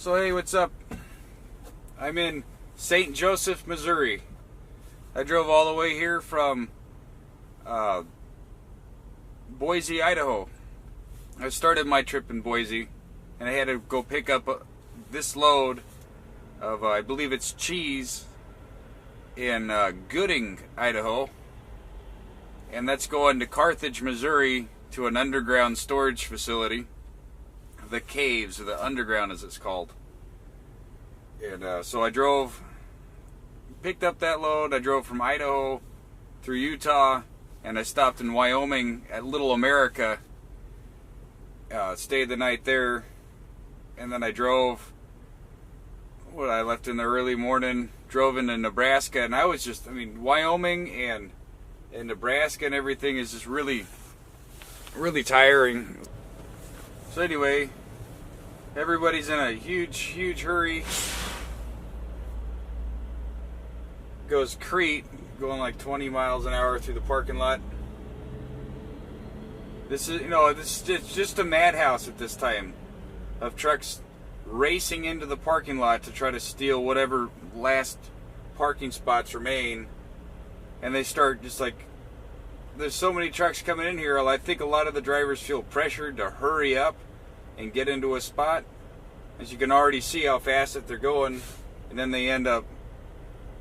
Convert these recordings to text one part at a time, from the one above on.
So hey, what's up? I'm in St. Joseph, Missouri. I drove all the way here from Boise, Idaho. I started my trip in Boise, and I had to go pick up this load of, I believe it's cheese, in Gooding, Idaho. And that's going to Carthage, Missouri, to an underground storage facility. The Caves, or the Underground as it's called. And so I picked up that load. I drove from Idaho through Utah, and I stopped in Wyoming at Little America, stayed the night there, and then I drove, I left in the early morning, drove into Nebraska, and I was just, Wyoming and Nebraska and everything is just really, really tiring. So anyway, everybody's in a huge hurry. Goes Crete, going like 20 miles an hour through the parking lot. This is, it's just a madhouse at this time of trucks racing into the parking lot to try to steal whatever last parking spots remain. And they start just like, there's so many trucks coming in here, I think a lot of the drivers feel pressured to hurry up and get into a spot. As you can already see how fast that they're going, and then they end up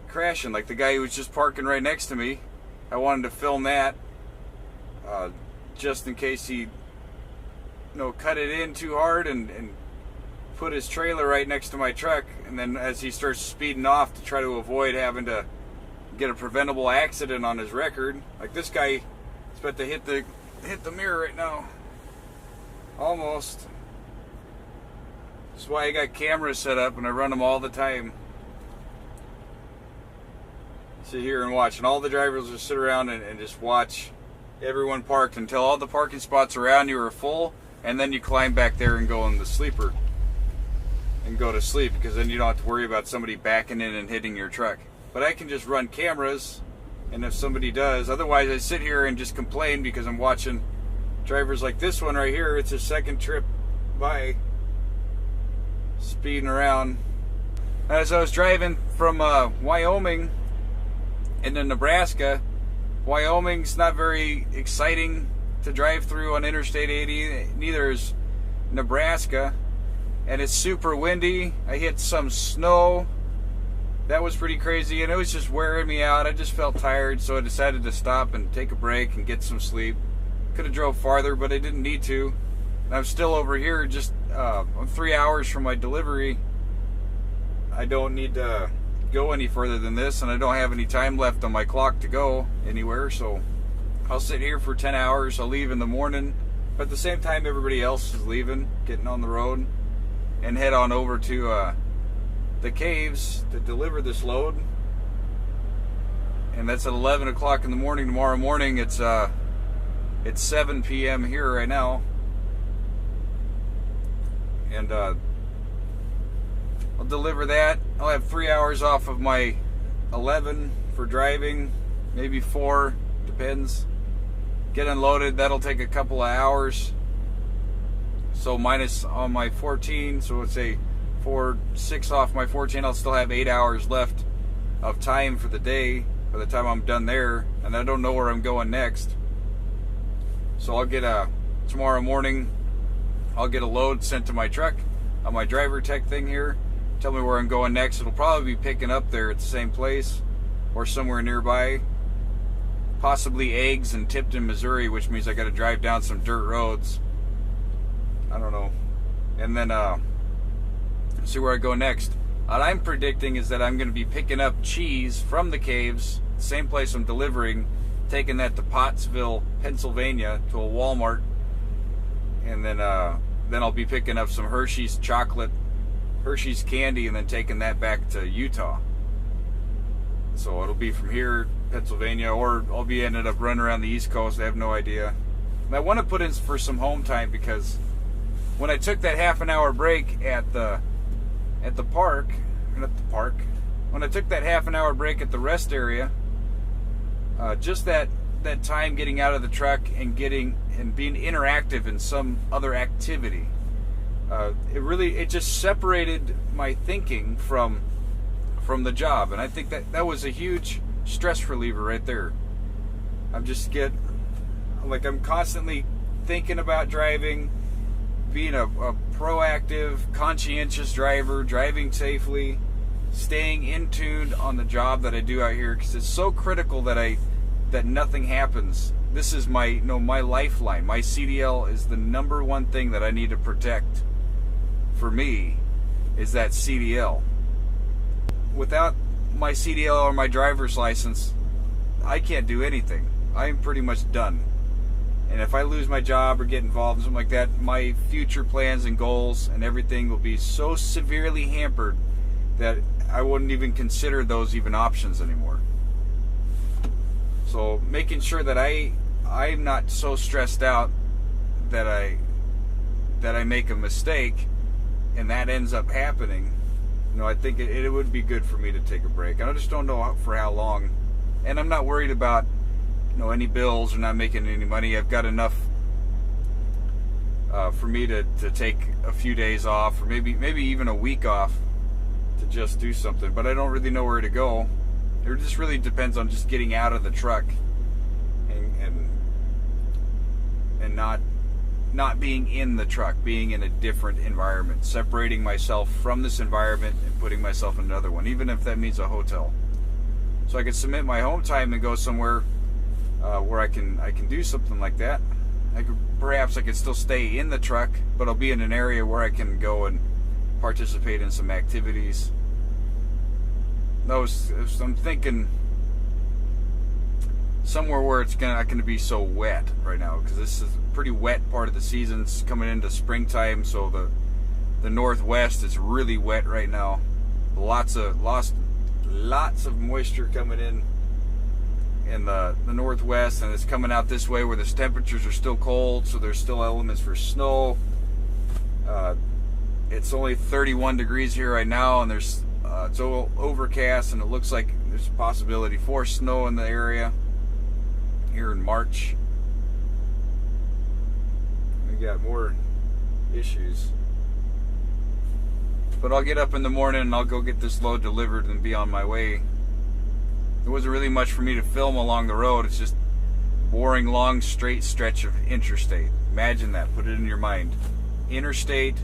crashing. Like the guy who was just parking right next to me, I wanted to film that just in case he cut it in too hard and put his trailer right next to my truck, and then as he starts speeding off to try to avoid having to get a preventable accident on his record. Like this guy is about to hit the mirror right now. Almost. That's why I got cameras set up and I run them all the time. Sit here and watch, and all the drivers will sit around and just watch everyone parked until all the parking spots around you are full, and then you climb back there and go in the sleeper and go to sleep, because then you don't have to worry about somebody backing in and hitting your truck. But I can just run cameras, and if somebody does, otherwise I sit here and just complain because I'm watching drivers like this one right here. It's his second trip by, speeding around. As I was driving from Wyoming into Nebraska, Wyoming's not very exciting to drive through on Interstate 80, neither is Nebraska, and it's super windy. I hit some snow. That was pretty crazy, and it was just wearing me out. I just felt tired, so I decided to stop and take a break and get some sleep. Could have drove farther, but I didn't need to. And I'm still over here, just I'm 3 hours from my delivery. I don't need to go any further than this, and I don't have any time left on my clock to go anywhere, so I'll sit here for 10 hours. I'll leave in the morning, but at the same time everybody else is leaving, getting on the road, and head on over to the Caves to deliver this load. And that's at 11 o'clock in the morning tomorrow morning. It's 7 p.m. here right now, and I'll deliver that. I'll have 3 hours off of my 11 for driving, maybe 4, depends. Get unloaded, that'll take a couple of hours. So minus on my 14, so let's say 6 off my 14, I'll still have 8 hours left of time for the day by the time I'm done there, and I don't know where I'm going next. So I'll get tomorrow morning, I'll get a load sent to my truck on my driver tech thing here. Tell me where I'm going next. It'll probably be picking up there at the same place or somewhere nearby. Possibly Eggs in Tipton, Missouri, which means I got to drive down some dirt roads. I don't know. And then see where I go next. What I'm predicting is that I'm going to be picking up cheese from the Caves, same place I'm delivering, taking that to Pottsville, Pennsylvania, to a Walmart, and then I'll be picking up some Hershey's chocolate, Hershey's candy, and then taking that back to Utah. So it'll be from here, Pennsylvania, or I'll be ended up running around the East Coast. I have no idea. And I want to put in for some home time, because when I took that half an hour break at the park, when I took that half an hour break at the rest area, just that time getting out of the truck and being interactive in some other activity. It just separated my thinking from the job, and I think that was a huge stress reliever right there. I'm constantly thinking about driving, being a proactive, conscientious driver, driving safely, staying in tune on the job that I do out here, because it's so critical that nothing happens. This is my lifeline. My CDL is the number one thing that I need to protect. For me, is that CDL. Without my CDL or my driver's license, I can't do anything. I'm pretty much done. And if I lose my job or get involved in something like that, my future plans and goals and everything will be so severely hampered that I wouldn't even consider those even options anymore. So making sure that I'm not so stressed out that I make a mistake and that ends up happening, I think it would be good for me to take a break. I just don't know for how long. And I'm not worried about any bills or not making any money. I've got enough for me to take a few days off, or maybe even a week off to just do something. But I don't really know where to go. It just really depends on just getting out of the truck and not being in the truck, being in a different environment, separating myself from this environment and putting myself in another one, even if that means a hotel. So I can submit my home time and go somewhere where I can do something like that. Perhaps I could still stay in the truck, but I'll be in an area where I can go and participate in some activities. I'm thinking somewhere where it's not going to be so wet right now, because this is a pretty wet part of the season. It's coming into springtime, so the Northwest is really wet right now. Lots of moisture coming in the Northwest, and it's coming out this way where the temperatures are still cold, so there's still elements for snow. It's only 31 degrees here right now, and it's overcast, and it looks like there's a possibility for snow in the area here in March. We got more issues. But I'll get up in the morning and I'll go get this load delivered and be on my way. There wasn't really much for me to film along the road. It's just boring, long, straight stretch of interstate. Imagine that. Put it in your mind. Interstate,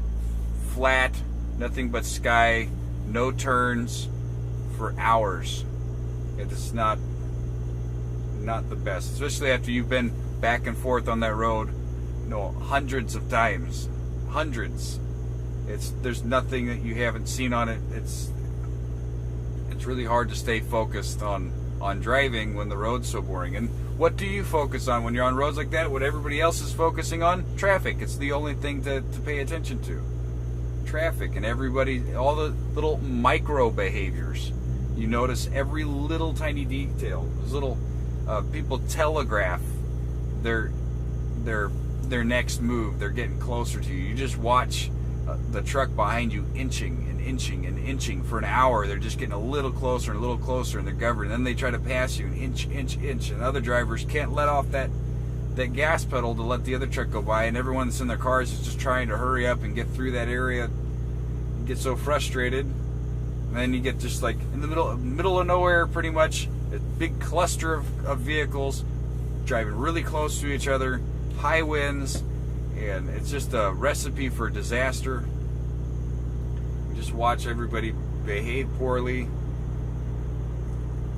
flat, nothing but sky, no turns for hours. It's not the best, especially after you've been back and forth on that road, hundreds of times. Hundreds. There's nothing that you haven't seen on it. It's really hard to stay focused on driving when the road's so boring. And what do you focus on when you're on roads like that? What everybody else is focusing on? Traffic. It's the only thing to pay attention to. Traffic, and all the little micro behaviors. You notice every little tiny detail. Those little people telegraph their next move. They're getting closer to you. You just watch the truck behind you inching and inching and inching for an hour. They're just getting a little closer and a little closer, and they're governing. Then they try to pass you, and inch, and other drivers can't let off that gas pedal to let the other truck go by, and everyone that's in their cars is just trying to hurry up and get through that area. You get so frustrated, and then you get just like in the middle of nowhere, pretty much, a big cluster of vehicles driving really close to each other, high winds, and it's just a recipe for disaster. You just watch everybody behave poorly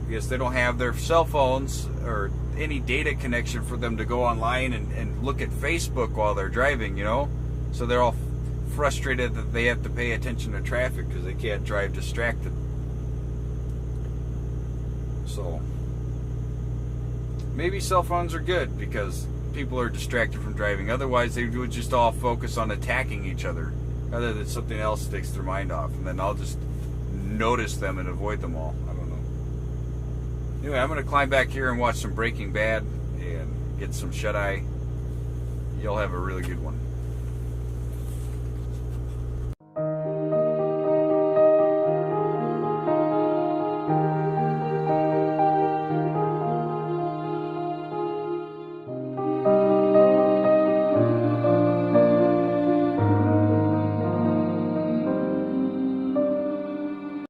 because they don't have their cell phones or any data connection for them to go online and look at Facebook while they're driving, so they're all frustrated that they have to pay attention to traffic because they can't drive distracted. So maybe cell phones are good because people are distracted from driving. Otherwise, they would just all focus on attacking each other rather than something else takes their mind off, and then I'll just notice them and avoid them all. I don't know. Anyway, I'm going to climb back here and watch some Breaking Bad and get some shut-eye. You'll have a really good one.